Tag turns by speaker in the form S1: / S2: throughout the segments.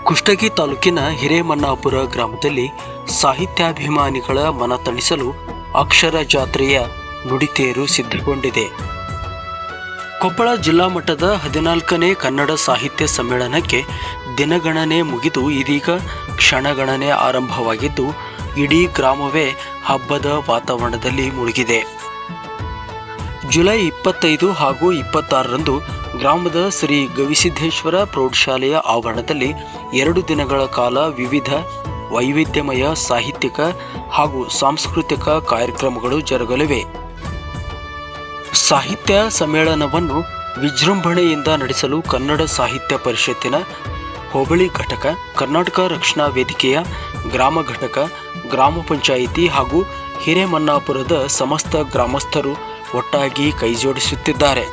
S1: ಕುಷ್ಟಗಿ ತಾಲೂಕಿನ ಹಿರೇಮನ್ನಾಪುರ ಗ್ರಾಮದಲ್ಲಿ ಸಾಹಿತ್ಯಾಭಿಮಾನಿಗಳ ಮನ ತಣಿಸಲು ಅಕ್ಷರ ಜಾತ್ರೆಯ ನುಡಿತೇರು ಸಿದ್ಧಗೊಂಡಿದೆ. ಕೊಪ್ಪಳ ಜಿಲ್ಲಾ ಮಟ್ಟದ 14ನೇ ಕನ್ನಡ ಸಾಹಿತ್ಯ ಸಮ್ಮೇಳನಕ್ಕೆ ದಿನಗಣನೆ ಮುಗಿದು ಇದೀಗ ಕ್ಷಣಗಣನೆ ಆರಂಭವಾಗಿದ್ದು, ಇಡೀ ಗ್ರಾಮವೇ ಹಬ್ಬದ ವಾತಾವರಣದಲ್ಲಿ ಮುಳುಗಿದೆ. ಜುಲೈ 25 ಹಾಗೂ 26ರಂದು ಗ್ರಾಮದ ಶ್ರೀ ಗವಿಸಿದ್ದೇಶ್ವರ ಪ್ರೌಢಶಾಲೆಯ ಆವರಣದಲ್ಲಿ 2 ದಿನಗಳ ಕಾಲ ವಿವಿಧ ವೈವಿಧ್ಯಮಯ ಸಾಹಿತ್ಯಿಕ ಹಾಗೂ ಸಾಂಸ್ಕೃತಿಕ ಕಾರ್ಯಕ್ರಮಗಳು ಜರುಗಲಿವೆ. ಸಾಹಿತ್ಯ ಸಮ್ಮೇಳನವನ್ನು ವಿಜೃಂಭಣೆಯಿಂದ ನಡೆಸಲು ಕನ್ನಡ ಸಾಹಿತ್ಯ ಪರಿಷತ್ತಿನ ಹೋಬಳಿ ಘಟಕ, ಕರ್ನಾಟಕ ರಕ್ಷಣಾ ವೇದಿಕೆಯ ಗ್ರಾಮ ಘಟಕ, ಗ್ರಾಮ ಪಂಚಾಯಿತಿ ಹಾಗೂ ಹಿರೇಮನ್ನಾಪುರದ ಸಮಸ್ತ ಗ್ರಾಮಸ್ಥರು ಒಟ್ಟಾಗಿ ಕೈಜೋಡಿಸುತ್ತಿದ್ದಾರೆ.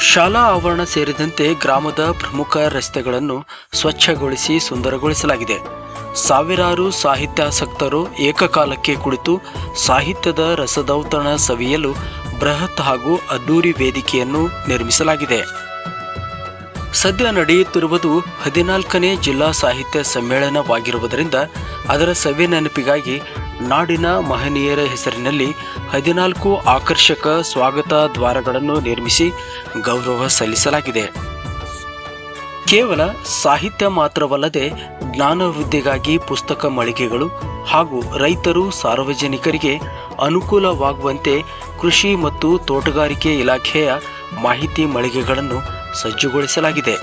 S1: ಶಾಲಾ ಆವರಣ ಸೇರಿದಂತೆ ಗ್ರಾಮದ ಪ್ರಮುಖ ರಸ್ತೆಗಳನ್ನು ಸ್ವಚ್ಛಗೊಳಿಸಿ ಸುಂದರಗೊಳಿಸಲಾಗಿದೆ. ಸಾವಿರಾರು ಸಾಹಿತ್ಯಾಸಕ್ತರು ಏಕಕಾಲಕ್ಕೆ ಕುಳಿತು ಸಾಹಿತ್ಯದ ರಸದೌತಣ ಸವಿಯಲು ಬೃಹತ್ ಹಾಗೂ ಅದ್ದೂರಿ ವೇದಿಕೆಯನ್ನು ನಿರ್ಮಿಸಲಾಗಿದೆ. ಸದ್ಯ ನಡೆಯುತ್ತಿರುವುದು 14ನೇ ಜಿಲ್ಲಾ ಸಾಹಿತ್ಯ ಸಮ್ಮೇಳನವಾಗಿರುವುದರಿಂದ ಅದರ ಸವಿ ನೆನಪಿಗಾಗಿ ನಾಡಿನ ಮಹನೀಯರ ಹೆಸರಿನಲ್ಲಿ 14 ಆಕರ್ಷಕ ಸ್ವಾಗತ ದ್ವಾರಗಳನ್ನು ನಿರ್ಮಿಸಿ ಗೌರವ ಸಲ್ಲಿಸಲಾಗಿದೆ. ಕೇವಲ ಸಾಹಿತ್ಯ ಮಾತ್ರವಲ್ಲದೆ ಜ್ಞಾನ ವೃದ್ಧಿಗಾಗಿ ಪುಸ್ತಕ ಮಳಿಗೆಗಳು ಹಾಗೂ ರೈತರು ಸಾರ್ವಜನಿಕರಿಗೆ ಅನುಕೂಲವಾಗುವಂತೆ ಕೃಷಿ ಮತ್ತು ತೋಟಗಾರಿಕೆ ಇಲಾಖೆಯ ಮಾಹಿತಿ ಮಳಿಗೆಗಳನ್ನು ಸಜ್ಜುಗೊಳಿಸಲಾಗಿದೆ.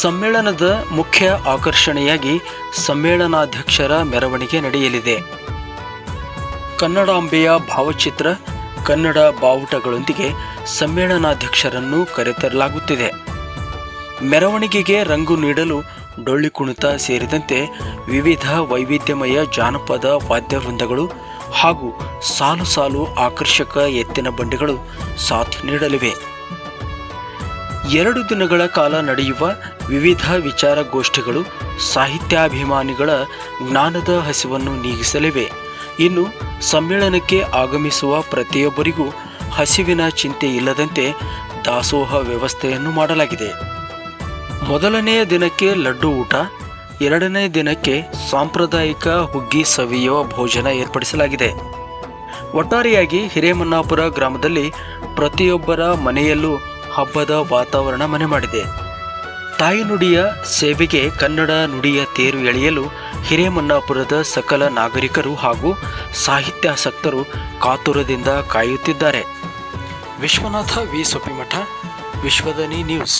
S1: ಸಮ್ಮೇಳನದ ಮುಖ್ಯ ಆಕರ್ಷಣೆಯಾಗಿ ಸಮ್ಮೇಳನಾಧ್ಯಕ್ಷರ ಮೆರವಣಿಗೆ ನಡೆಯಲಿದೆ. ಕನ್ನಡಾಂಬೆಯ ಭಾವಚಿತ್ರ, ಕನ್ನಡ ಬಾವುಟಗಳೊಂದಿಗೆ ಸಮ್ಮೇಳನಾಧ್ಯಕ್ಷರನ್ನು ಕರೆತರಲಾಗುತ್ತಿದೆ. ಮೆರವಣಿಗೆಗೆ ರಂಗು ನೀಡಲು ಡೊಳ್ಳಿ ಕುಣಿತ ಸೇರಿದಂತೆ ವಿವಿಧ ವೈವಿಧ್ಯಮಯ ಜಾನಪದ ವಾದ್ಯವೃಂದಗಳು ಹಾಗೂ ಸಾಲು ಸಾಲು ಆಕರ್ಷಕ ಎತ್ತಿನ ಬಂಡಿಗಳು ಸಾಥ್ ನೀಡಲಿವೆ. 2 ದಿನಗಳ ಕಾಲ ನಡೆಯುವ ವಿವಿಧ ವಿಚಾರಗೋಷ್ಠಿಗಳು ಸಾಹಿತ್ಯಾಭಿಮಾನಿಗಳ ಜ್ಞಾನದ ಹಸಿವನ್ನು ನೀಗಿಸಲಿವೆ. ಇನ್ನು ಸಮ್ಮೇಳನಕ್ಕೆ ಆಗಮಿಸುವ ಪ್ರತಿಯೊಬ್ಬರಿಗೂ ಹಸಿವಿನ ಚಿಂತೆ ಇಲ್ಲದಂತೆ ದಾಸೋಹ ವ್ಯವಸ್ಥೆಯನ್ನು ಮಾಡಲಾಗಿದೆ. ಮೊದಲನೆಯ ದಿನಕ್ಕೆ ಲಡ್ಡು ಊಟ, 2ನೇ ದಿನಕ್ಕೆ ಸಾಂಪ್ರದಾಯಿಕ ಹುಗ್ಗಿ ಸವಿಯುವ ಭೋಜನ ಏರ್ಪಡಿಸಲಾಗಿದೆ. ಒಟ್ಟಾರೆಯಾಗಿ ಹಿರೇಮನ್ನಾಪುರ ಗ್ರಾಮದಲ್ಲಿ ಪ್ರತಿಯೊಬ್ಬರ ಮನೆಯಲ್ಲೂ ಹಬ್ಬದ ವಾತಾವರಣ ಮನೆ ಮಾಡಿದೆ. ತಾಯಿ ನುಡಿಯ ಸೇವೆಗೆ ಕನ್ನಡ ನುಡಿಯ ತೇರು ಎಳೆಯಲು ಹಿರೇಮನ್ನಾಪುರದ ಸಕಲ ನಾಗರಿಕರು ಹಾಗೂ ಸಾಹಿತ್ಯಾಸಕ್ತರು ಕಾತುರದಿಂದ ಕಾಯುತ್ತಿದ್ದಾರೆ. Vishwanatha V Soppimath, Vishwadani news.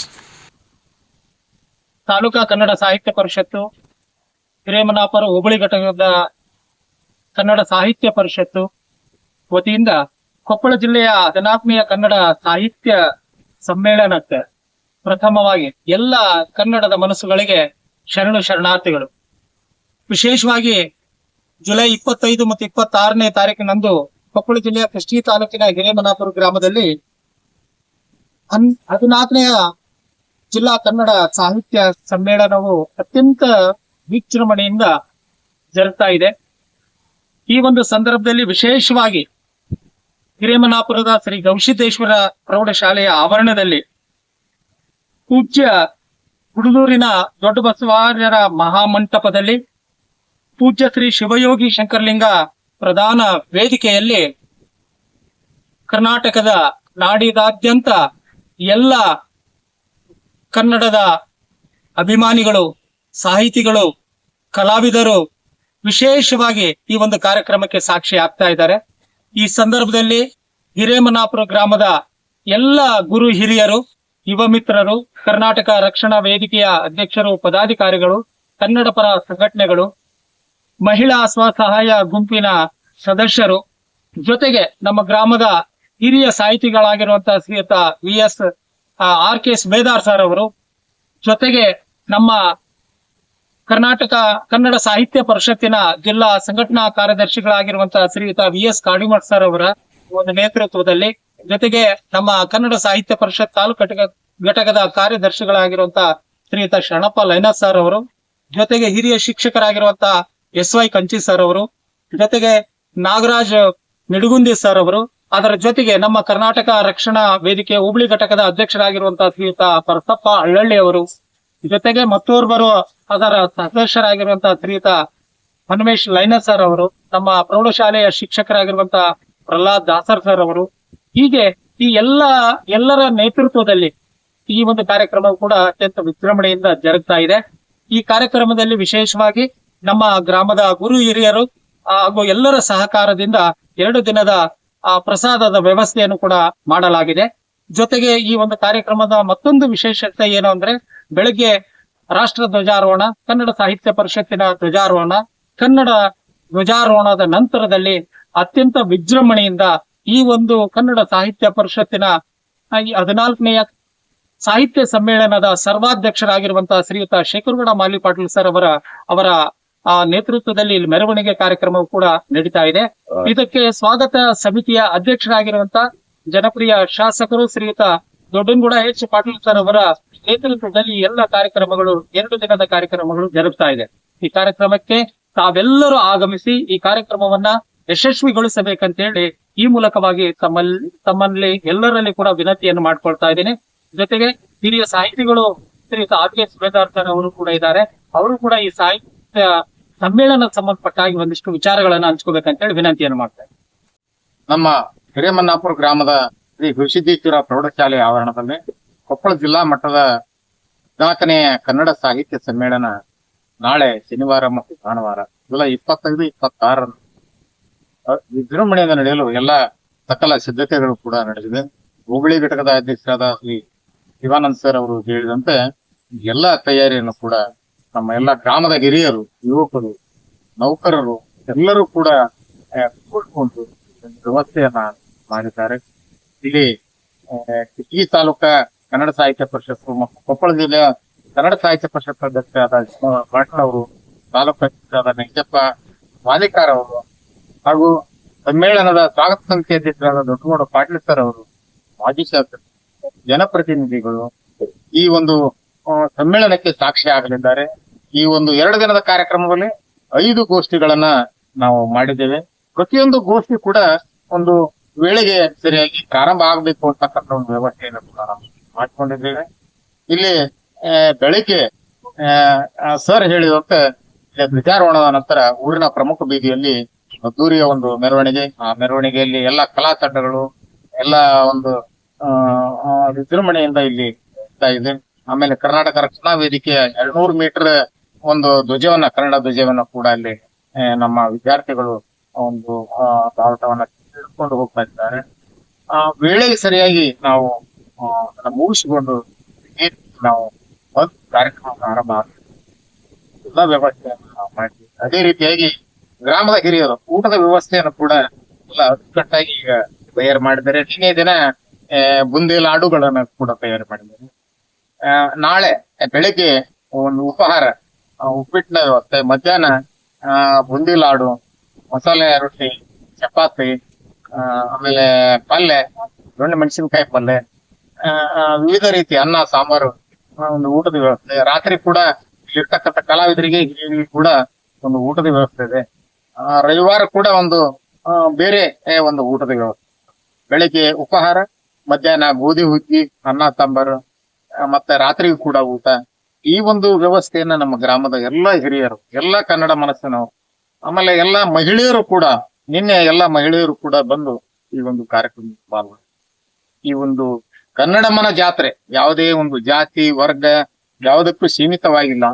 S2: ತಾಲೂಕಾ ಕನ್ನಡ ಸಾಹಿತ್ಯ ಪರಿಷತ್ತು, ಹಿರೇಮನ್ನಾಪುರ ಹೋಬಳಿ ಘಟಕದ ಕನ್ನಡ ಸಾಹಿತ್ಯ ಪರಿಷತ್ತು ವತಿಯಿಂದ ಕೊಪ್ಪಳ ಜಿಲ್ಲೆಯ 14ನೇ ಕನ್ನಡ ಸಾಹಿತ್ಯ ಸಮ್ಮೇಳನಕ್ಕೆ ಪ್ರಥಮವಾಗಿ ಎಲ್ಲ ಕನ್ನಡದ ಮನಸ್ಸುಗಳಿಗೆ ಶರಣು ಶರಣಾರ್ಥಿಗಳು. ವಿಶೇಷವಾಗಿ ಜುಲೈ 25 ಮತ್ತು 26ನೇ ತಾರೀಕಿನಂದು ಕೊಪ್ಪಳ ಜಿಲ್ಲೆಯ ಕುಷ್ಟಗಿ ತಾಲೂಕಿನ ಹಿರೇಮನ್ನಾಪುರ ಗ್ರಾಮದಲ್ಲಿ 14ನೇ ಜಿಲ್ಲಾ ಕನ್ನಡ ಸಾಹಿತ್ಯ ಸಮ್ಮೇಳನವು ಅತ್ಯಂತ ವಿಜೃಂಭಣೆಯಿಂದ ಜರುಗ್ತಾ ಇದೆ. ಈ ಒಂದು ಸಂದರ್ಭದಲ್ಲಿ ವಿಶೇಷವಾಗಿ ಹಿರೇಮನ್ನಾಪುರದ ಶ್ರೀ ಗವಿಸಿದ್ದೇಶ್ವರ ಪ್ರೌಢಶಾಲೆಯ ಆವರಣದಲ್ಲಿ ಪೂಜ್ಯ ಗುಡದೂರಿನ ದೊಡ್ಡ ಬಸವಾರ್ಯರ ಮಹಾಮಂಟಪದಲ್ಲಿ ಪೂಜ್ಯ ಶ್ರೀ ಶಿವಯೋಗಿ ಶಂಕರಲಿಂಗ ಪ್ರಧಾನ ವೇದಿಕೆಯಲ್ಲಿ ಕರ್ನಾಟಕದ ನಾಡಿದಾದ್ಯಂತ ಎಲ್ಲ ಕನ್ನಡದ ಅಭಿಮಾನಿಗಳು, ಸಾಹಿತಿಗಳು, ಕಲಾವಿದರು ವಿಶೇಷವಾಗಿ ಈ ಒಂದು ಕಾರ್ಯಕ್ರಮಕ್ಕೆ ಸಾಕ್ಷಿ ಆಗ್ತಾ ಇದ್ದಾರೆ. ಈ ಸಂದರ್ಭದಲ್ಲಿ ಹಿರೇಮನ್ನಾಪುರ ಗ್ರಾಮದ ಎಲ್ಲ ಗುರು ಹಿರಿಯರು, ಯುವ ಮಿತ್ರರು, ಕರ್ನಾಟಕ ರಕ್ಷಣಾ ವೇದಿಕೆಯ ಅಧ್ಯಕ್ಷರು, ಪದಾಧಿಕಾರಿಗಳು, ಕನ್ನಡ ಪರ ಸಂಘಟನೆಗಳು, ಮಹಿಳಾ ಸ್ವಸಹಾಯ ಗುಂಪಿನ ಸದಸ್ಯರು, ಜೊತೆಗೆ ನಮ್ಮ ಗ್ರಾಮದ ಹಿರಿಯ ಸಾಹಿತಿಗಳಾಗಿರುವಂತಹ ಶ್ರೀಯುತ VS ಬೇದಾರ್ ಸರ್ ಅವರು, ಜೊತೆಗೆ ನಮ್ಮ ಕರ್ನಾಟಕ ಕನ್ನಡ ಸಾಹಿತ್ಯ ಪರಿಷತ್ತಿನ ಜಿಲ್ಲಾ ಸಂಘಟನಾ ಕಾರ್ಯದರ್ಶಿಗಳಾಗಿರುವಂತಹ ಶ್ರೀಯುತ VS ಕಾಡಿಮಠ್ ಸರ್ ಅವರ ಒಂದು ನೇತೃತ್ವದಲ್ಲಿ, ಜೊತೆಗೆ ನಮ್ಮ ಕನ್ನಡ ಸಾಹಿತ್ಯ ಪರಿಷತ್ ತಾಲೂಕು ಘಟಕದ ಕಾರ್ಯದರ್ಶಿಗಳಾಗಿರುವಂತಹ ಶ್ರೀಯುತ ಶರಣಪ್ಪ ಲೈನಸ್ ಸರ್ ಅವರು, ಜೊತೆಗೆ ಹಿರಿಯ ಶಿಕ್ಷಕರಾಗಿರುವಂತಹ SY ಕಂಚಿ ಸರ್ ಅವರು, ಜೊತೆಗೆ ನಾಗರಾಜ್ ನಿಡಗುಂದಿ ಸರ್ ಅವರು, ಅದರ ಜೊತೆಗೆ ನಮ್ಮ ಕರ್ನಾಟಕ ರಕ್ಷಣಾ ವೇದಿಕೆ ಹೋಬಳಿ ಘಟಕದ ಅಧ್ಯಕ್ಷರಾಗಿರುವಂತಹ ಶ್ರೀಯುತ ಪರಸಪ್ಪ ಹಳ್ಳಳ್ಳಿ ಅವರು, ಜೊತೆಗೆ ಮತ್ತೋರ್ವರು ಅದರ ಸದಸ್ಯರಾಗಿರುವಂತಹ ಶ್ರೀಯುತ ಹನುಮೇಶ್ ಲೈನರ್ ಸರ್ ಅವರು, ನಮ್ಮ ಪ್ರೌಢಶಾಲೆಯ ಶಿಕ್ಷಕರಾಗಿರುವಂತಹ ಪ್ರಹ್ಲಾದ್ ದಾಸರ್ ಸರ್ ಅವರು, ಹೀಗೆ ಈ ಎಲ್ಲರ ನೇತೃತ್ವದಲ್ಲಿ ಈ ಒಂದು ಕಾರ್ಯಕ್ರಮ ಕೂಡ ಅತ್ಯಂತ ವಿಜೃಂಭಣೆಯಿಂದ ಜರುಗ್ತಾ ಇದೆ. ಈ ಕಾರ್ಯಕ್ರಮದಲ್ಲಿ ವಿಶೇಷವಾಗಿ ನಮ್ಮ ಗ್ರಾಮದ ಗುರು ಹಿರಿಯರು ಹಾಗೂ ಎಲ್ಲರ ಸಹಕಾರದಿಂದ 2 ದಿನದ ಪ್ರಸಾದದ ವ್ಯವಸ್ಥೆಯನ್ನು ಕೂಡ ಮಾಡಲಾಗಿದೆ. ಜೊತೆಗೆ ಈ ಒಂದು ಕಾರ್ಯಕ್ರಮದ ಮತ್ತೊಂದು ವಿಶೇಷತೆ ಏನು ಅಂದ್ರೆ, ಬೆಳಗ್ಗೆ ರಾಷ್ಟ್ರ ಧ್ವಜಾರೋಹಣ, ಕನ್ನಡ ಸಾಹಿತ್ಯ ಪರಿಷತ್ತಿನ ಧ್ವಜಾರೋಹಣ, ಕನ್ನಡ ಧ್ವಜಾರೋಹಣದ ನಂತರದಲ್ಲಿ ಅತ್ಯಂತ ವಿಜೃಂಭಣೆಯಿಂದ ಈ ಒಂದು ಕನ್ನಡ ಸಾಹಿತ್ಯ ಪರಿಷತ್ತಿನ 14ನೇ ಸಾಹಿತ್ಯ ಸಮ್ಮೇಳನದ ಸರ್ವಾಧ್ಯಕ್ಷರಾಗಿರುವಂತಹ ಶ್ರೀಯುತ ಶೇಖರಗೌಡ ಮಾಲಿ ಪಾಟೀಲ್ ಸರ್ ಅವರ ನೇತೃತ್ವದಲ್ಲಿ ಇಲ್ಲಿ ಮೆರವಣಿಗೆ ಕಾರ್ಯಕ್ರಮವು ಕೂಡ ನಡೀತಾ ಇದೆ. ಇದಕ್ಕೆ ಸ್ವಾಗತ ಸಮಿತಿಯ ಅಧ್ಯಕ್ಷರಾಗಿರುವಂತಹ ಜನಪ್ರಿಯ ಶಾಸಕರು ಶ್ರೀಯುತ ದೊಡ್ಡನಗೌಡ ಎಚ್ ಪಾಟೀಲ್ ಸರ್ ಅವರ ನೇತೃತ್ವದಲ್ಲಿ ಎಲ್ಲ ಕಾರ್ಯಕ್ರಮಗಳು 2 ದಿನದ ಕಾರ್ಯಕ್ರಮಗಳು ಜರುಗ್ತಾ ಇದೆ. ಈ ಕಾರ್ಯಕ್ರಮಕ್ಕೆ ತಾವೆಲ್ಲರೂ ಆಗಮಿಸಿ ಈ ಕಾರ್ಯಕ್ರಮವನ್ನ ಯಶಸ್ವಿಗೊಳಿಸಬೇಕಂತ ಹೇಳಿ ಈ ಮೂಲಕವಾಗಿ ತಮ್ಮಲ್ಲಿ ಎಲ್ಲರಲ್ಲಿ ಕೂಡ ವಿನಂತಿಯನ್ನು ಮಾಡ್ಕೊಳ್ತಾ ಇದ್ದೀನಿ. ಜೊತೆಗೆ ಹಿರಿಯ ಸಾಹಿತಿಗಳು ಶ್ರೀಯುತ ಆರ್.ಕೆ. ಸುಬೇದಾರ್ ಸರ್ ಅವರು ಕೂಡ ಇದ್ದಾರೆ. ಅವರು ಕೂಡ ಈ ಸಾಹಿತ್ಯ ಸಮ್ಮೇಳನ ಸಂಬಂಧಪಟ್ಟ ಹಾಗೆ ಒಂದಿಷ್ಟು ವಿಚಾರಗಳನ್ನ ಹಂಚ್ಕೋಬೇಕಂತ ಹೇಳಿ ವಿನಂತಿಯನ್ನು ಮಾಡ್ತಾರೆ.
S3: ನಮ್ಮ ಹಿರೇಮನ್ನಾಪುರ ಗ್ರಾಮದ ಶ್ರೀ ಗುರುಸಿದ್ದೇಶ್ವರ ಪ್ರೌಢಶಾಲೆ ಆವರಣದಲ್ಲಿ ಕೊಪ್ಪಳ ಜಿಲ್ಲಾ ಮಟ್ಟದ 14ನೇ ಕನ್ನಡ ಸಾಹಿತ್ಯ ಸಮ್ಮೇಳನ ನಾಳೆ ಶನಿವಾರ ಮತ್ತು ಭಾನುವಾರ ಜುಲೈ 25, 26 ವಿಜೃಂಭಣೆಯಿಂದ ನಡೆಯಲು ಎಲ್ಲಾ ಸಕಲ ಸಿದ್ಧತೆಗಳು ಕೂಡ ನಡೆದಿದೆ. ಹೋಬಳಿ ಘಟಕದ ಅಧ್ಯಕ್ಷರಾದ ಶ್ರೀ ಶಿವಾನಂದ್ ಸರ್ ಅವರು ಹೇಳಿದಂತೆ ಎಲ್ಲಾ ತಯಾರಿಯನ್ನು ಕೂಡ ನಮ್ಮ ಎಲ್ಲ ಗ್ರಾಮದ ಹಿರಿಯರು, ಯುವಕರು, ನೌಕರರು ಎಲ್ಲರೂ ಕೂಡ ಕೂಡಿಕೊಂಡು ವ್ಯವಸ್ಥೆಯನ್ನ ಮಾಡಿದ್ದಾರೆ. ಇಲ್ಲಿ ಕಿಟಗಿ ತಾಲೂಕಾ ಕನ್ನಡ ಸಾಹಿತ್ಯ ಪರಿಷತ್ತು ಮತ್ತು ಕೊಪ್ಪಳ ಜಿಲ್ಲೆಯ ಕನ್ನಡ ಸಾಹಿತ್ಯ ಪರಿಷತ್ ಅಧ್ಯಕ್ಷರಾದ ಪಾಟೀಲ್ ಅವರು, ತಾಲೂಕು ಅಧ್ಯಕ್ಷರಾದ ವೆಂಕಟಪ್ಪ ಮಾಲಿಕಾರ ಅವರು ಹಾಗೂ ಸಮ್ಮೇಳನದ ಸ್ವಾಗತ ಸಮಿತಿ ಅಧ್ಯಕ್ಷರಾದ ದೊಡ್ಡಗೌಡ ಪಾಟೀಲ್ ಸರ್ ಅವರು, ಮಾಜಿ ಶಾಸಕರು, ಜನಪ್ರತಿನಿಧಿಗಳು ಈ ಒಂದು ಸಮ್ಮೇಳನಕ್ಕೆ ಸಾಕ್ಷಿ ಆಗಲಿದ್ದಾರೆ. ಈ ಒಂದು 2 ದಿನದ ಕಾರ್ಯಕ್ರಮದಲ್ಲಿ 5 ಗೋಷ್ಠಿಗಳನ್ನ ನಾವು ಮಾಡಿದ್ದೇವೆ. ಪ್ರತಿಯೊಂದು ಗೋಷ್ಠಿ ಕೂಡ ಒಂದು ವೇಳೆಗೆ ಸರಿಯಾಗಿ ಪ್ರಾರಂಭ ಆಗಬೇಕು ಅಂತಕ್ಕಂಥ ಒಂದು ವ್ಯವಸ್ಥೆಯನ್ನು ಕೂಡ ನಾವು ಮಾಡಿಕೊಂಡಿದ್ದೇವೆ. ಇಲ್ಲಿ ಬೆಳಿಗ್ಗೆ ಸರ್ ಹೇಳಿದಂತೆ ಧ್ವಜಾರೋಹಣದ ನಂತರ ಊರಿನ ಪ್ರಮುಖ ಬೀದಿಯಲ್ಲಿ ಅದ್ದೂರಿಯ ಒಂದು ಮೆರವಣಿಗೆ, ಆ ಮೆರವಣಿಗೆಯಲ್ಲಿ ಎಲ್ಲಾ ಕಲಾ ತಂಡಗಳು ಎಲ್ಲ ಒಂದು ವಿಜೃಂಭಣೆಯಿಂದ ಇಲ್ಲಿ ಇರ್ತಾ ಇದೆ. ಆಮೇಲೆ ಕರ್ನಾಟಕ ರಕ್ಷಣಾ ವೇದಿಕೆಯ 200 ಮೀಟರ್ ಒಂದು ಧ್ವಜವನ್ನ, ಕನ್ನಡ ಧ್ವಜವನ್ನ ಕೂಡ ಅಲ್ಲಿ ನಮ್ಮ ವಿದ್ಯಾರ್ಥಿಗಳು ಒಂದು ಬಾವುಟವನ್ನ ಹಿಡ್ಕೊಂಡು ಹೋಗ್ತಾ ಇದ್ದಾರೆ. ವೇಳೆಗೆ ಸರಿಯಾಗಿ ನಾವು ಮುಗಿಸಿಕೊಂಡು ನಾವು ಒಂದು ಕಾರ್ಯಕ್ರಮ ಪ್ರಾರಂಭ ಎಲ್ಲ ವ್ಯವಸ್ಥೆಯನ್ನು ನಾವು ಮಾಡಿದ್ವಿ. ಅದೇ ರೀತಿಯಾಗಿ ಗ್ರಾಮದ ಹಿರಿಯರು ಊಟದ ವ್ಯವಸ್ಥೆಯನ್ನು ಕೂಡ ಎಲ್ಲ ಅಚ್ಚುಕಟ್ಟಾಗಿ ಈಗ ತಯಾರು ಮಾಡಿದ್ದಾರೆ. ನಿನ್ನೆ ದಿನ ಬುಂದಿ ಲಾಡುಗಳನ್ನ ಕೂಡ ತಯಾರು ಮಾಡಿದ್ದಾರೆ. ನಾಳೆ ಬೆಳಿಗ್ಗೆ ಒಂದು ಉಪಹಾರ, ಉಪ್ಪಿಟ್ಟಿನ ವ್ಯವಸ್ಥೆ, ಮಧ್ಯಾಹ್ನ ಬುಂದಿ ಲಾಡು, ಮಸಾಲೆ ರೊಟ್ಟಿ, ಚಪಾತಿ, ಆಮೇಲೆ ಪಲ್ಯ, ದೊಣ್ಣೆ ಮೆಣಸಿನಕಾಯಿ ಪಲ್ಯ, ವಿವಿಧ ರೀತಿ ಅನ್ನ ಸಾಂಬಾರು, ಒಂದು ಊಟದ ವ್ಯವಸ್ಥೆ. ರಾತ್ರಿ ಕೂಡ ಇರ್ತಕ್ಕಂಥ ಕಲಾವಿದರಿಗೆ ಕೂಡ ಒಂದು ಊಟದ ವ್ಯವಸ್ಥೆ ಇದೆ. ರವಿವಾರ ಕೂಡ ಒಂದು ಬೇರೆ ಒಂದು ಊಟದ ವ್ಯವಸ್ಥೆ. ಬೆಳಿಗ್ಗೆ ಉಪಹಾರ, ಮಧ್ಯಾಹ್ನ ಗೋಧಿ ಹುಗ್ಗಿ, ಅನ್ನ ಸಾಂಬಾರು, ಮತ್ತೆ ರಾತ್ರಿಗೂ ಕೂಡ ಊಟ. ಈ ಒಂದು ವ್ಯವಸ್ಥೆಯನ್ನ ನಮ್ಮ ಗ್ರಾಮದ ಎಲ್ಲಾ ಹಿರಿಯರು, ಎಲ್ಲಾ ಕನ್ನಡ ಮನಸ್ಸಿನವರು, ಆಮೇಲೆ ಎಲ್ಲಾ ಮಹಿಳೆಯರು ಕೂಡ, ನಿನ್ನೆ ಎಲ್ಲಾ ಮಹಿಳೆಯರು ಕೂಡ ಬಂದು ಈ ಒಂದು ಕಾರ್ಯಕ್ರಮ ಪಾಲ್ಗೊಂಡು ಈ ಒಂದು ಕನ್ನಡಮ್ಮನ ಜಾತ್ರೆ ಯಾವುದೇ ಒಂದು ಜಾತಿ ವರ್ಗ ಯಾವುದಕ್ಕೂ ಸೀಮಿತವಾಗಿಲ್ಲ.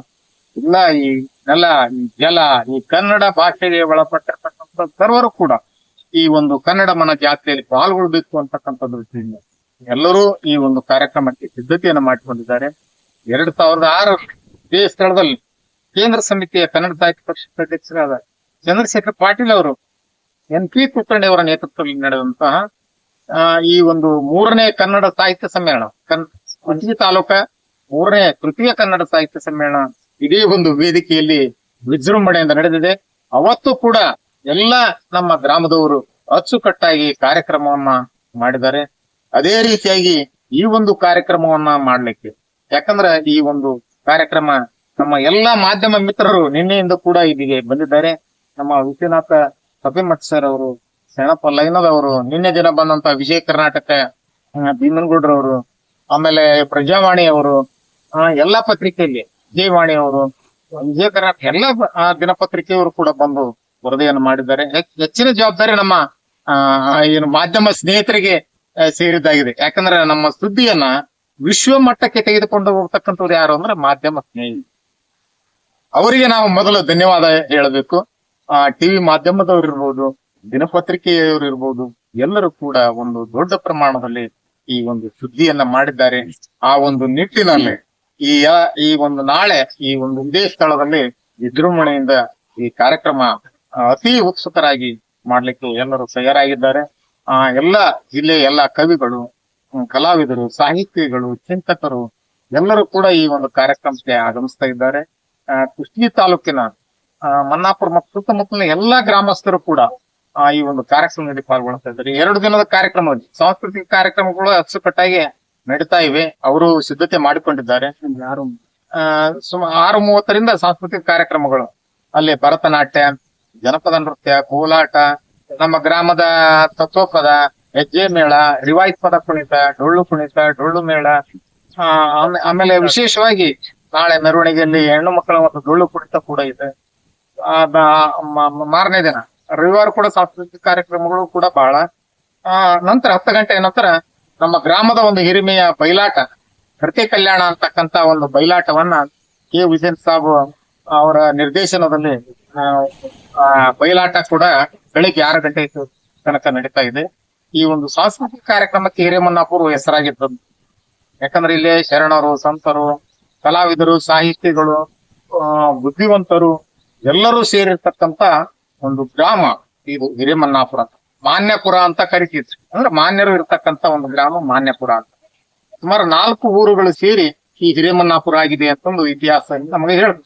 S3: ಇಲ್ಲ, ಈ ನೆಲ, ಈ ಜಲ, ಈ ಕನ್ನಡ ಭಾಷೆಗೆ ಒಳಪಟ್ಟಿರ್ತಕ್ಕಂಥ ಸರ್ವರು ಕೂಡ ಈ ಒಂದು ಕನ್ನಡಮ್ಮನ ಜಾತ್ರೆಯಲ್ಲಿ ಪಾಲ್ಗೊಳ್ಬೇಕು ಅಂತಕ್ಕಂಥ ದೃಷ್ಟಿಯಿಂದ ಎಲ್ಲರೂ ಈ ಒಂದು ಕಾರ್ಯಕ್ರಮಕ್ಕೆ ಸಿದ್ಧತೆಯನ್ನು ಮಾಡಿಕೊಂಡಿದ್ದಾರೆ. 2006 ಇದೇ ಸ್ಥಳದಲ್ಲಿ ಕೇಂದ್ರ ಸಮಿತಿಯ ಕನ್ನಡ ಸಾಹಿತ್ಯ ಪರಿಷತ್ ಅಧ್ಯಕ್ಷರಾದ ಚಂದ್ರಶೇಖರ್ ಪಾಟೀಲ್ ಅವರು, NP ಕುಲಕರ್ಣಿ ಅವರ ನೇತೃತ್ವದಲ್ಲಿ ನಡೆದಂತಹ ಈ ಒಂದು 3ನೇ ಕನ್ನಡ ಸಾಹಿತ್ಯ ಸಮ್ಮೇಳನ, ಕುಷ್ಟಗಿ ತಾಲೂಕ 3ನೇ ತೃತೀಯ ಕನ್ನಡ ಸಾಹಿತ್ಯ ಸಮ್ಮೇಳನ ಇದೇ ಒಂದು ವೇದಿಕೆಯಲ್ಲಿ ವಿಜೃಂಭಣೆಯಿಂದ ನಡೆದಿದೆ. ಅವತ್ತು ಕೂಡ ಎಲ್ಲ ನಮ್ಮ ಗ್ರಾಮದವರು ಅಚ್ಚುಕಟ್ಟಾಗಿ ಕಾರ್ಯಕ್ರಮವನ್ನ ಮಾಡಿದ್ದಾರೆ. ಅದೇ ರೀತಿಯಾಗಿ ಈ ಒಂದು ಕಾರ್ಯಕ್ರಮವನ್ನ ಮಾಡ್ಲಿಕ್ಕೆ, ಯಾಕಂದ್ರೆ ಈ ಒಂದು ಕಾರ್ಯಕ್ರಮ ನಮ್ಮ ಎಲ್ಲಾ ಮಾಧ್ಯಮ ಮಿತ್ರರು ನಿನ್ನೆಯಿಂದ ಕೂಡ ಇಲ್ಲಿಗೆ ಬಂದಿದ್ದಾರೆ. ನಮ್ಮ ವಿಶ್ವನಾಥ ಕಪಿಮಠ್ ಸರ್ ಅವರು, ಸೆಣಪ್ಪ ಲೈನದವರು, ನಿನ್ನೆ ದಿನ ಬಂದಂತ ವಿಜಯ ಕರ್ನಾಟಕ ಭೀಮನಗೌಡ್ರವರು, ಆಮೇಲೆ ಪ್ರಜಾವಾಣಿ ಅವರು, ಎಲ್ಲಾ ಪತ್ರಿಕೆಯಲ್ಲಿ ವಿಜಯವಾಣಿ ಅವರು, ವಿಜಯ ಕರ್ನಾಟಕ ಎಲ್ಲ ದಿನಪತ್ರಿಕೆಯವರು ಕೂಡ ಬಂದು ವರದಿಯನ್ನು ಮಾಡಿದ್ದಾರೆ. ಹೆಚ್ಚಿನ ಜವಾಬ್ದಾರಿ ನಮ್ಮ ಏನು ಮಾಧ್ಯಮ ಸ್ನೇಹಿತರಿಗೆ ಸೇರಿದ್ದಾಗಿದೆ. ಯಾಕಂದ್ರೆ ನಮ್ಮ ಸುದ್ದಿಯನ್ನ ವಿಶ್ವ ಮಟ್ಟಕ್ಕೆ ತೆಗೆದುಕೊಂಡು ಹೋಗ್ತಕ್ಕಂಥವ್ರು ಯಾರು ಅಂದ್ರೆ ಮಾಧ್ಯಮ ಸ್ನೇಹಿತರು. ಅವರಿಗೆ ನಾವು ಮೊದಲು ಧನ್ಯವಾದ ಹೇಳಬೇಕು. ಟಿವಿ ಮಾಧ್ಯಮದವ್ರು ಇರ್ಬೋದು, ದಿನಪತ್ರಿಕೆಯವರು ಇರ್ಬೋದು, ಎಲ್ಲರೂ ಕೂಡ ಒಂದು ದೊಡ್ಡ ಪ್ರಮಾಣದಲ್ಲಿ ಈ ಒಂದು ಸುದ್ದಿಯನ್ನ ಮಾಡಿದ್ದಾರೆ. ಆ ಒಂದು ನಿಟ್ಟಿನಲ್ಲಿ ಈ ಒಂದು ನಾಳೆ ಈ ಒಂದು ಇದೇ ಸ್ಥಳದಲ್ಲಿ ವಿಜೃಂಭಣೆಯಿಂದ ಈ ಕಾರ್ಯಕ್ರಮ ಅತಿ ಉತ್ಸುಕರಾಗಿ ಮಾಡ್ಲಿಕ್ಕೆ ಎಲ್ಲರೂ ತಯಾರಾಗಿದ್ದಾರೆ. ಎಲ್ಲಾ ಜಿಲ್ಲೆಯ ಎಲ್ಲಾ ಕವಿಗಳು, ಕಲಾವಿದರು, ಸಾಹಿತಿಗಳು, ಚಿಂತಕರು ಎಲ್ಲರೂ ಕೂಡ ಈ ಒಂದು ಕಾರ್ಯಕ್ರಮಕ್ಕೆ ಆಗಮಿಸ್ತಾ ಇದ್ದಾರೆ. ಕುಷ್ಟಗಿ ತಾಲೂಕಿನ ಮನ್ನಾಪುರ ಮತ್ತು ಸುತ್ತಮುತ್ತಲಿನ ಎಲ್ಲಾ ಗ್ರಾಮಸ್ಥರು ಕೂಡ ಈ ಒಂದು ಕಾರ್ಯಕ್ರಮದಲ್ಲಿ ಪಾಲ್ಗೊಳ್ತಾ ಇದ್ದಾರೆ. 2 ದಿನದ ಕಾರ್ಯಕ್ರಮ, ಸಾಂಸ್ಕೃತಿಕ ಕಾರ್ಯಕ್ರಮಗಳು ಅಚ್ಚುಕಟ್ಟಾಗಿ ನಡೀತಾ ಇವೆ. ಅವರು ಸಿದ್ಧತೆ ಮಾಡಿಕೊಂಡಿದ್ದಾರೆ. 6:30ರಿಂದ ಸಾಂಸ್ಕೃತಿಕ ಕಾರ್ಯಕ್ರಮಗಳು, ಅಲ್ಲಿ ಭರತನಾಟ್ಯ, ಜನಪದ ನೃತ್ಯ, ಕೋಲಾಟ, ನಮ್ಮ ಗ್ರಾಮದ ತತ್ವಪದ, ಹೆಜ್ಜೆ ಮೇಳ, ರಿವಾಯಿತ್ ಪದ ಕುಣಿತ, ಡೊಳ್ಳು ಮೇಳ, ಆಮೇಲೆ ವಿಶೇಷವಾಗಿ ನಾಳೆ ಮೆರವಣಿಗೆಯಲ್ಲಿ ಹೆಣ್ಣು ಮಕ್ಕಳ ಮತ್ತು ಡೊಳ್ಳು ಕುಣಿತ ಕೂಡ ಇದೆ. ಮಾರನೇ ದಿನ ರವಿವಾರ ಕೂಡ ಸಾಂಸ್ಕೃತಿಕ ಕಾರ್ಯಕ್ರಮಗಳು ಕೂಡ ಬಹಳ. ನಂತರ 10 ಗಂಟೆಯ ನಂತರ ನಮ್ಮ ಗ್ರಾಮದ ಒಂದು ಹಿರಿಮೆಯ ಬಯಲಾಟ, ಕರ್ತೆ ಕಲ್ಯಾಣ ಅಂತಕ್ಕಂತ ಒಂದು ಬಯಲಾಟವನ್ನ ಕೆ ವಿಜಯನ್ ಸಾಬ್ ಅವರ ನಿರ್ದೇಶನದಲ್ಲಿ ಬಯಲಾಟ ಕೂಡ ಬೆಳಿಗ್ಗೆ 6 ಗಂಟೆ ತನಕ ನಡೀತಾ ಇದೆ. ಈ ಒಂದು ಸಾಂಸ್ಕೃತಿಕ ಕಾರ್ಯಕ್ರಮಕ್ಕೆ ಹಿರೇಮನ್ನಾಪುರ ಹೆಸರಾಗಿದ್ದದ್ದು. ಯಾಕಂದ್ರೆ ಇಲ್ಲಿ ಶರಣರು, ಸಂತರು, ಕಲಾವಿದರು, ಸಾಹಿತಿಗಳು, ಬುದ್ಧಿವಂತರು ಎಲ್ಲರೂ ಸೇರಿರ್ತಕ್ಕಂತ ಒಂದು ಗ್ರಾಮ ಇದು ಹಿರೇಮನ್ನಾಪುರ. ಮಾನ್ಯಪುರ ಅಂತ ಕರಿತಿದ್ರು, ಅಂದ್ರೆ ಮಾನ್ಯರು ಇರ್ತಕ್ಕಂತ ಒಂದು ಗ್ರಾಮ ಮಾನ್ಯಪುರ ಅಂತ. ಸುಮಾರು 4 ಊರುಗಳು ಸೇರಿ ಈ ಹಿರೇಮನ್ನಾಪುರ ಆಗಿದೆ ಅಂತಂದು ಇತಿಹಾಸ ನಮಗೆ ಹೇಳುದು.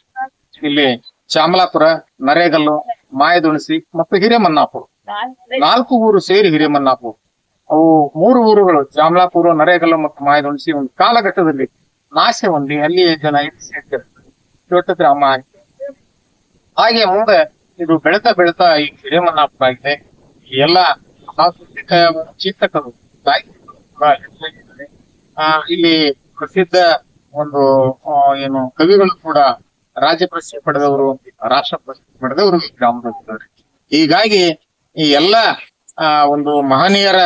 S3: ಇಲ್ಲಿ ಚಾಮಲಾಪುರ, ನರೇಗಲ್ಲು, ಮಾಯದುಣಸಿ ಮತ್ತು ಹಿರೇಮನ್ನಾಪುರ 4 ಊರು ಸೇರಿ ಹಿರೇಮನ್ನಾಪುರ. ಅವು 3 ಊರುಗಳು ಚಾಮಲಾಪುರ, ನರೇಗಲ್ಲು ಮತ್ತು ಮಾಯದುಣಸಿ ಒಂದು ಕಾಲಘಟ್ಟದಲ್ಲಿ ನಾಶ ಹೊಂದಿ ಅಲ್ಲಿ ಜನ ದೊಡ್ಡ ಗ್ರಾಮ ಆಗಿದೆ. ಹಾಗೆ ಮುಂದೆ ಇದು ಬೆಳೀತಾ ಈ ಹಿರೇಮನ್ನಾಪುರ ಆಗಿದೆ. ಈ ಎಲ್ಲ ಸಾಂಸ್ಕೃತಿಕ ಚಿಂತಕರು, ಇಲ್ಲಿ ಪ್ರಸಿದ್ಧ ಒಂದು ಏನು ಕವಿಗಳು ಕೂಡ ರಾಜ್ಯ ಪ್ರಶಸ್ತಿ ಪಡೆದವರು, ರಾಷ್ಟ್ರ ಪ್ರಶಸ್ತಿ ಪಡೆದವರು ಈ ಗ್ರಾಮದಲ್ಲಿದ್ದಾರೆ. ಹೀಗಾಗಿ ಈ ಎಲ್ಲ ಒಂದು ಮಹನೀಯರ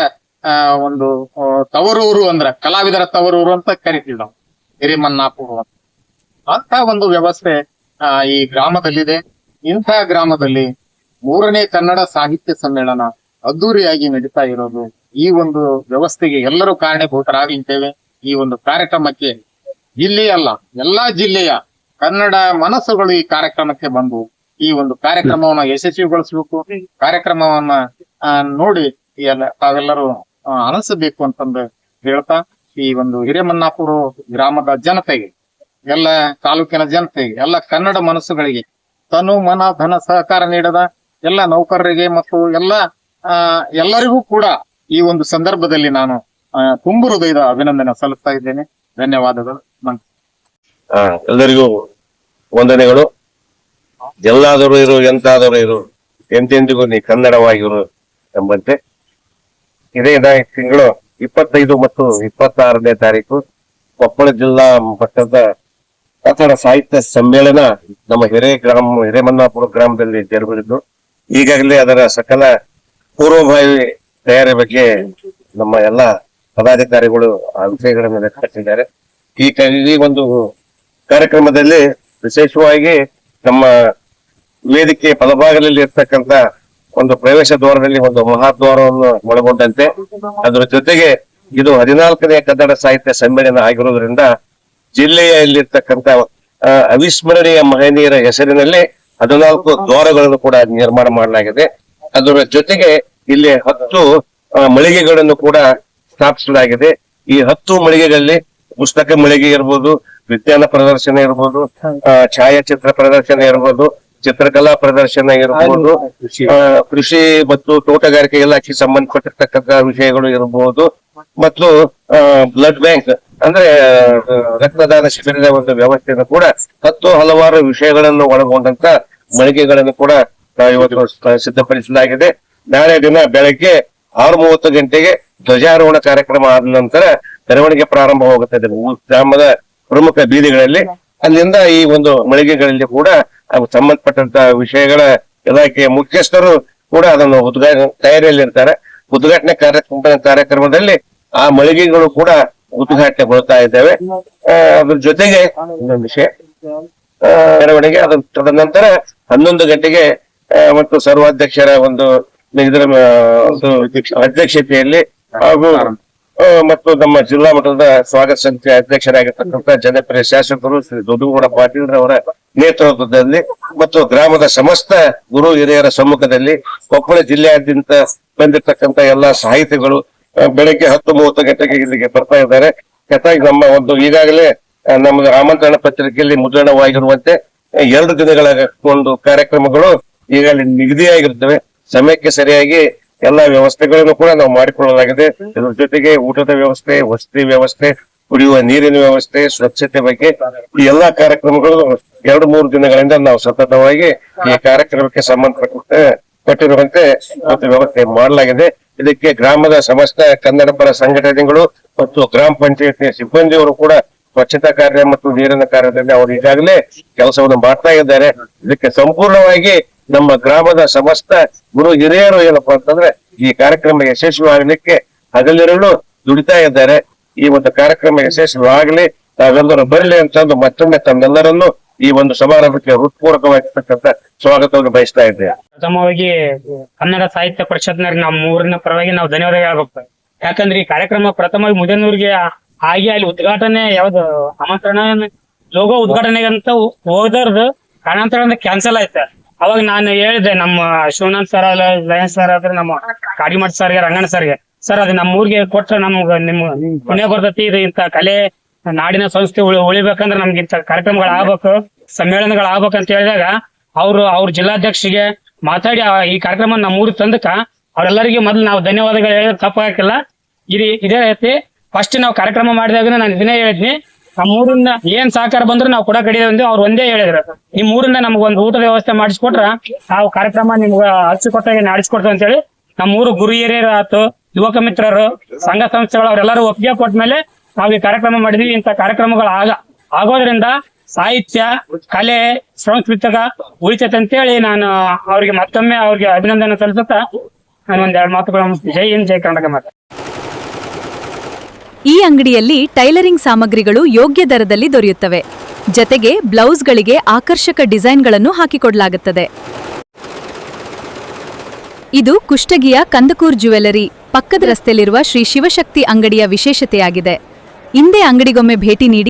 S3: ಒಂದು ತವರೂರು ಅಂದ್ರ ಕಲಾವಿದರ ತವರೂರು ಅಂತ ಕರಿತೀವಿ ನಾವು ಹಿರೇಮನ್ನಾಪುರ ಅಂತ ಒಂದು ವ್ಯವಸ್ಥೆ ಈ ಗ್ರಾಮದಲ್ಲಿದೆ. ಇಂಥ ಗ್ರಾಮದಲ್ಲಿ 3ನೇ ಕನ್ನಡ ಸಾಹಿತ್ಯ ಸಮ್ಮೇಳನ ಅದ್ದೂರಿಯಾಗಿ ನಡೀತಾ ಇರೋದು. ಈ ಒಂದು ವ್ಯವಸ್ಥೆಗೆ ಎಲ್ಲರೂ ಕಾರಣೀಭೂತರಾಗಿದ್ದೇವೆ. ಈ ಒಂದು ಕಾರ್ಯಕ್ರಮಕ್ಕೆ ಜಿಲ್ಲೆಯಲ್ಲ, ಎಲ್ಲಾ ಜಿಲ್ಲೆಯ ಕನ್ನಡ ಮನಸ್ಸುಗಳು ಈ ಕಾರ್ಯಕ್ರಮಕ್ಕೆ ಬಂದು ಈ ಒಂದು ಕಾರ್ಯಕ್ರಮವನ್ನ ಯಶಸ್ವಿಗೊಳಿಸಬೇಕು. ಕಾರ್ಯಕ್ರಮವನ್ನ ನೋಡಿ ತಾವೆಲ್ಲರೂ ಅನಿಸಬೇಕು ಅಂತಂದು ಹೇಳ್ತಾ, ಈ ಒಂದು ಹಿರೇಮನ್ನಾಪುರ ಗ್ರಾಮದ ಜನತೆಗೆ, ಎಲ್ಲ ತಾಲೂಕಿನ ಜನತೆಗೆ, ಎಲ್ಲ ಕನ್ನಡ ಮನಸ್ಸುಗಳಿಗೆ ತನು ಮನ ಧನ ಸಹಕಾರ ನೀಡದ ಎಲ್ಲ ನೌಕರರಿಗೆ ಮತ್ತು ಎಲ್ಲರಿಗೂ ಕೂಡ ಈ ಒಂದು ಸಂದರ್ಭದಲ್ಲಿ ನಾನು ತುಂಬು ಹೃದಯದ ಅಭಿನಂದನೆ ಸಲ್ಲಿಸ್ತಾ ಇದ್ದೇನೆ. ಧನ್ಯವಾದಗಳು.
S4: ಎಲ್ಲರಿಗೂ ವಂದನೆಗಳು. ಎಲ್ಲಾದರೂ ಇರು, ಎಂತಾದರೂ ಇರು, ಎಂತೆಂದಿಗೂ ನೀ ಕನ್ನಡವಾಗಿರು ಎಂಬಂತೆ ಇದೇ ತಿಂಗಳು 25 ಮತ್ತು 26ನೇ ತಾರೀಕು ಕೊಪ್ಪಳ ಜಿಲ್ಲಾ ಮಟ್ಟದ ಕನ್ನಡ ಸಾಹಿತ್ಯ ಸಮ್ಮೇಳನ ನಮ್ಮ ಹಿರೇಮನ್ನಾಪುರ ಗ್ರಾಮದಲ್ಲಿ ಜರುಗಲಿದ್ದು, ಈಗಾಗಲೇ ಅದರ ಸಕಲ ಪೂರ್ವಭಾವಿ ತಯಾರಿ ಬಗ್ಗೆ ನಮ್ಮ ಎಲ್ಲ ಪದಾಧಿಕಾರಿಗಳು ಆ ವಿಷಯಗಳನ್ನು ಲೆಕ್ಕಿಸಿದ್ದಾರೆ. ಈ ಒಂದು ಕಾರ್ಯಕ್ರಮದಲ್ಲಿ ವಿಶೇಷವಾಗಿ ನಮ್ಮ ವೇದಿಕೆ ಬಲಭಾಗದಲ್ಲಿ ಇರ್ತಕ್ಕಂಥ ಒಂದು ಪ್ರವೇಶ ದ್ವಾರದಲ್ಲಿ ಒಂದು ಮಹಾದ್ವಾರವನ್ನು ಒಳಗೊಂಡಂತೆ ಅದರ ಜೊತೆಗೆ ಇದು 14ನೇ ಕನ್ನಡ ಸಾಹಿತ್ಯ ಸಮ್ಮೇಳನ ಆಗಿರೋದ್ರಿಂದ ಜಿಲ್ಲೆಯಲ್ಲಿರ್ತಕ್ಕಂಥ ಅವಿಸ್ಮರಣೀಯ ಮಹನೀಯರ ಹೆಸರಿನಲ್ಲಿ 14 ದ್ವಾರಗಳನ್ನು ಕೂಡ ನಿರ್ಮಾಣ ಮಾಡಲಾಗಿದೆ. ಅದರ ಜೊತೆಗೆ ಇಲ್ಲಿ 10 ಮಳಿಗೆಗಳನ್ನು ಕೂಡ ಸ್ಥಾಪಿಸಲಾಗಿದೆ. ಈ 10 ಮಳಿಗೆಗಳಲ್ಲಿ ಪುಸ್ತಕ ಮಳಿಗೆ ಇರ್ಬೋದು, ವಿಜ್ಞಾನ ಪ್ರದರ್ಶನ ಇರ್ಬೋದು, ಛಾಯಾಚಿತ್ರ ಪ್ರದರ್ಶನ ಇರ್ಬೋದು, ಚಿತ್ರಕಲಾ ಪ್ರದರ್ಶನ ಇರ್ಬೋದು, ಕೃಷಿ ಮತ್ತು ತೋಟಗಾರಿಕೆ ಇಲಾಖೆಗೆ ಸಂಬಂಧಪಟ್ಟಿರ್ತಕ್ಕಂಥ ವಿಷಯಗಳು ಇರಬಹುದು, ಮತ್ತು ಬ್ಲಡ್ ಬ್ಯಾಂಕ್ ಅಂದ್ರೆ ರಕ್ತದಾನ ಶಿಬಿರದ ಒಂದು ವ್ಯವಸ್ಥೆಯನ್ನು ಕೂಡ 10 ಹಲವಾರು ವಿಷಯಗಳನ್ನು ಒಳಗೊಂಡಂತ ಮಳಿಗೆಗಳನ್ನು ಕೂಡ ಇವತ್ತು ಸಿದ್ಧಪಡಿಸಲಾಗಿದೆ. ನಾಳೆ ದಿನ ಬೆಳಗ್ಗೆ 6:30 ಗಂಟೆಗೆ ಧ್ವಜಾರೋಹಣ ಕಾರ್ಯಕ್ರಮ ಆದ ನಂತರ ಮೆರವಣಿಗೆ ಪ್ರಾರಂಭವಾಗುತ್ತದೆ. ಗ್ರಾಮದ ಪ್ರಮುಖ ಬೀದಿಗಳಲ್ಲಿ. ಅಲ್ಲಿಂದ ಈ ಒಂದು ಮಳಿಗೆಗಳಲ್ಲಿ ಕೂಡ ಸಂಬಂಧಪಟ್ಟಂತ ವಿಷಯಗಳ ಇಲಾಖೆಯ ಮುಖ್ಯಸ್ಥರು ಕೂಡ ಅದನ್ನು ತಯಾರಿಯಲ್ಲಿ ಇರ್ತಾರೆ. ಉದ್ಘಾಟನೆ ಕಾರ್ಯಕ್ರಮದಲ್ಲಿ ಆ ಮಳಿಗೆಗಳು ಕೂಡ ಉದ್ಘಾಟನೆಗೊಳ್ತಾ ಇದ್ದಾವೆ. ಅದ್ರ ಜೊತೆಗೆ ಇನ್ನೊಂದು ವಿಷಯ ಮೆರವಣಿಗೆ, ಅದ್ರ ತದನಂತರ 11 ಗಂಟೆಗೆ ಮತ್ತು ಸರ್ವಾಧ್ಯಕ್ಷರ ಇದರ ಅಧ್ಯಕ್ಷತೆಯಲ್ಲಿ ಹಾಗೂ ಮತ್ತು ನಮ್ಮ ಜಿಲ್ಲಾ ಮಟ್ಟದ ಸ್ವಾಗತ ಸಮಿತಿ ಅಧ್ಯಕ್ಷರಾಗಿರ್ತಕ್ಕಂಥ ಜನಪ್ರಿಯ ಶಾಸಕರು ಶ್ರೀ ದೊಡ್ಡಗೌಡ ಪಾಟೀಲ್ ಅವರ ನೇತೃತ್ವದಲ್ಲಿ ಮತ್ತು ಗ್ರಾಮದ ಸಮಸ್ತ ಗುರು ಹಿರಿಯರ ಸಮ್ಮುಖದಲ್ಲಿ ಕೊಪ್ಪಳ ಜಿಲ್ಲೆಯಾದ್ಯಂತ ಬಂದಿರತಕ್ಕಂತ ಎಲ್ಲಾ ಸಾಹಿತಿಗಳು ಬೆಳಗ್ಗೆ 10:30 ಗಂಟೆಗೆ ಇಲ್ಲಿಗೆ ಬರ್ತಾ ಇದ್ದಾರೆ. ಜೊತೆಗೆ ನಮ್ಮ ಈಗಾಗಲೇ ನಮ್ಮದು ಆಮಂತ್ರಣ ಪತ್ರಿಕೆಯಲ್ಲಿ ಮುದ್ರಣವಾಗಿರುವಂತೆ 2 ದಿನಗಳ ಕಾರ್ಯಕ್ರಮಗಳು ಈಗಾಗಲೇ ನಿಗದಿಯಾಗಿರುತ್ತವೆ. ಸಮಯಕ್ಕೆ ಸರಿಯಾಗಿ ಎಲ್ಲಾ ವ್ಯವಸ್ಥೆಗಳನ್ನು ಕೂಡ ನಾವು ಮಾಡಿಕೊಳ್ಳಲಾಗಿದೆ. ಇದ್ರ ಜೊತೆಗೆ ಊಟದ ವ್ಯವಸ್ಥೆ, ವಸತಿ ವ್ಯವಸ್ಥೆ, ಕುಡಿಯುವ ನೀರಿನ ವ್ಯವಸ್ಥೆ, ಸ್ವಚ್ಛತೆ ಬಗ್ಗೆ ಈ ಎಲ್ಲಾ ಕಾರ್ಯಕ್ರಮಗಳು 2-3 ದಿನಗಳಿಂದ ನಾವು ಸತತವಾಗಿ ಈ ಕಾರ್ಯಕ್ರಮಕ್ಕೆ ಸಂಬಂಧಪಟ್ಟಿರುವಂತೆ ವ್ಯವಸ್ಥೆ ಮಾಡಲಾಗಿದೆ. ಇದಕ್ಕೆ ಗ್ರಾಮದ ಸಮಸ್ತ ಕನ್ನಡ ಪರ ಸಂಘಟನೆಗಳು ಮತ್ತು ಗ್ರಾಮ ಪಂಚಾಯತ್ ಸಿಬ್ಬಂದಿಯವರು ಕೂಡ ಸ್ವಚ್ಛತಾ ಕಾರ್ಯ ಮತ್ತು ನೀರಿನ ಕಾರ್ಯದಲ್ಲಿ ಅವರು ಈಗಾಗಲೇ ಕೆಲಸವನ್ನು ಮಾಡ್ತಾ ಇದ್ದಾರೆ. ಇದಕ್ಕೆ ಸಂಪೂರ್ಣವಾಗಿ ನಮ್ಮ ಗ್ರಾಮದ ಸಮಸ್ತ ಗುರು ಹಿರಿಯರು ಏನಪ್ಪಾ ಅಂತಂದ್ರೆ ಈ ಕಾರ್ಯಕ್ರಮ ಯಶಸ್ವಿಯಾಗಲಿಕ್ಕೆ ಹಗಲಿರುಳು ದುಡಿತಾ ಇದ್ದಾರೆ. ಈ ಒಂದು ಕಾರ್ಯಕ್ರಮ ಯಶಸ್ವಿಯಾಗಲಿ, ನಾವೆಲ್ಲರೂ ಬರಲಿ ಅಂತಂದು ಮತ್ತೊಮ್ಮೆ ತಮ್ಮೆಲ್ಲರನ್ನು ಈ ಒಂದು ಸಮಾರಂಭಕ್ಕೆ ಹೃತ್ಪೂರ್ವಕವಾಗಿರ್ತಕ್ಕಂಥ ಸ್ವಾಗತವನ್ನು ಬಯಸ್ತಾ ಇದ್ದೇವೆ.
S5: ಪ್ರಥಮವಾಗಿ ಕನ್ನಡ ಸಾಹಿತ್ಯ ಪರಿಷತ್ನವ್ರಿಗೆ ನಮ್ಮ ಊರಿನ ಪರವಾಗಿ ನಾವು ಧನ್ಯವಾದ ಹೇಳ್ಬೇಕು. ಯಾಕಂದ್ರೆ ಈ ಕಾರ್ಯಕ್ರಮ ಪ್ರಥಮವಾಗಿ ಮುದೇನೂರಿಗೆ ಆಗಿ ಅಲ್ಲಿ ಉದ್ಘಾಟನೆ ಯಾವ್ದು ಆಮಂತ್ರಣ ಲೋಗೋ ಉದ್ಘಾಟನೆಗಂತ ಹೋದರ್ದು ಕಾರಣಾಂತರ ಕ್ಯಾನ್ಸಲ್ ಆಯ್ತು. ಅವಾಗ ನಾನು ಹೇಳಿದೆ ನಮ್ಮ ಶಿವನಾಥ್ ಸರ್ ಲಯನ್ ಸರ್ ಆದ್ರೆ ನಮ್ಮ ಕಾಡಿಮಠ ಸರ್ಗೆ, ರಂಗಣ್ಣ ಸರ್ಗೆ, ಸರ್ ಅದು ನಮ್ಮ ಊರಿಗೆ ಕೊಟ್ರೆ ನಮ್ಗ ನಿಮ್ ಪುಣ್ಯ ಬರ್ತೈತಿ, ಇದು ಇಂತ ಕಲೆ ನಾಡಿನ ಸಂಸ್ಥೆ ಉಳಿಬೇಕಂದ್ರೆ ನಮ್ಗೆ ಇಂತ ಕಾರ್ಯಕ್ರಮಗಳು ಆಗ್ಬೇಕು, ಸಮ್ಮೇಳನಗಳು ಆಗ್ಬೇಕಂತ ಹೇಳಿದಾಗ ಅವ್ರ ಜಿಲ್ಲಾಧ್ಯಕ್ಷಿಗೆ ಮಾತಾಡಿ ಈ ಕಾರ್ಯಕ್ರಮ ನಮ್ಮ ಊರಿಗೆ ತಂದಕ ಅವ್ರೆಲ್ಲರಿಗೆ ಮೊದ್ಲು ನಾವು ಧನ್ಯವಾದಗಳು ಹೇಳಿದ್ರೆ ತಪ್ಪಾಗಿಲ್ಲ. ಇದೇ ರೀತಿ ಫಸ್ಟ್ ನಾವು ಕಾರ್ಯಕ್ರಮ ಮಾಡಿದಾಗ ನಾನು ಇದನ್ನೇ ಹೇಳಿದ್ನಿ, ನಮ್ಮ ಊರಿಂದ ಏನ್ ಸಹಕಾರ ಬಂದ್ರು ನಾವು ಕೂಡ ಕಡಿದೇವೆ. ಅವ್ರು ಒಂದೇ ಹೇಳಿದ್ರು, ನಿಮ್ ಊರಿಂದ ನಮ್ಗೊಂದು ಊಟದ ವ್ಯವಸ್ಥೆ ಮಾಡಿಸ್ಕೊಟ್ರ ನಾವು ಕಾರ್ಯಕ್ರಮ ನಿಮ್ಗೆ ಹಚ್ಚಿಕೊಟ್ಟಾಗ ನಡೆಸ್ಕೊಡ್ತೇವೆ ಅಂತ ಹೇಳಿ ನಮ್ಮ ಊರು ಗುರು ಹಿರಿಯರು ಆತು, ಯುವಕ ಮಿತ್ರರು, ಸಂಘ ಸಂಸ್ಥೆಗಳು ಅವರೆಲ್ಲರೂ ಒಪ್ಪಿಗೆ ಕೊಟ್ಟ ಮೇಲೆ ನಾವು ಈ ಕಾರ್ಯಕ್ರಮ ಮಾಡಿದ್ವಿ. ಇಂಥ ಕಾರ್ಯಕ್ರಮಗಳು ಆಗೋದ್ರಿಂದ ಸಾಹಿತ್ಯ, ಕಲೆ, ಸಂಸ್ಕೃತಿಗ ಉಳಿತೈತೆ ಅಂತೇಳಿ ನಾನು ಅವ್ರಿಗೆ ಮತ್ತೊಮ್ಮೆ ಅವ್ರಿಗೆ ಅಭಿನಂದನೆ ಸಲ್ಲಿಸುತ್ತಾ ನಾನು 2 ಮಾತುಗಳು. ಜೈ ಹಿಂದ್, ಜೈ ಕರ್ನಾಟಕ ಮಾತು.
S6: ಈ ಅಂಗಡಿಯಲ್ಲಿ ಟೈಲರಿಂಗ್ ಸಾಮಗ್ರಿಗಳು ಯೋಗ್ಯ ದರದಲ್ಲಿ ದೊರೆಯುತ್ತವೆ. ಜತೆಗೆ ಬ್ಲೌಸ್ಗಳಿಗೆ ಆಕರ್ಷಕ ಡಿಸೈನ್ಗಳನ್ನು ಹಾಕಿಕೊಡಲಾಗುತ್ತದೆ. ಇದು ಕುಷ್ಟಗಿಯ ಕಂದಕೂರ್ ಜ್ಯುವೆಲರಿ ಪಕ್ಕದ ರಸ್ತೆಯಲ್ಲಿರುವ ಶ್ರೀ ಶಿವಶಕ್ತಿ ಅಂಗಡಿಯ ವಿಶೇಷತೆಯಾಗಿದೆ. ಇಂದೇ ಅಂಗಡಿಗೊಮ್ಮೆ ಭೇಟಿ ನೀಡಿ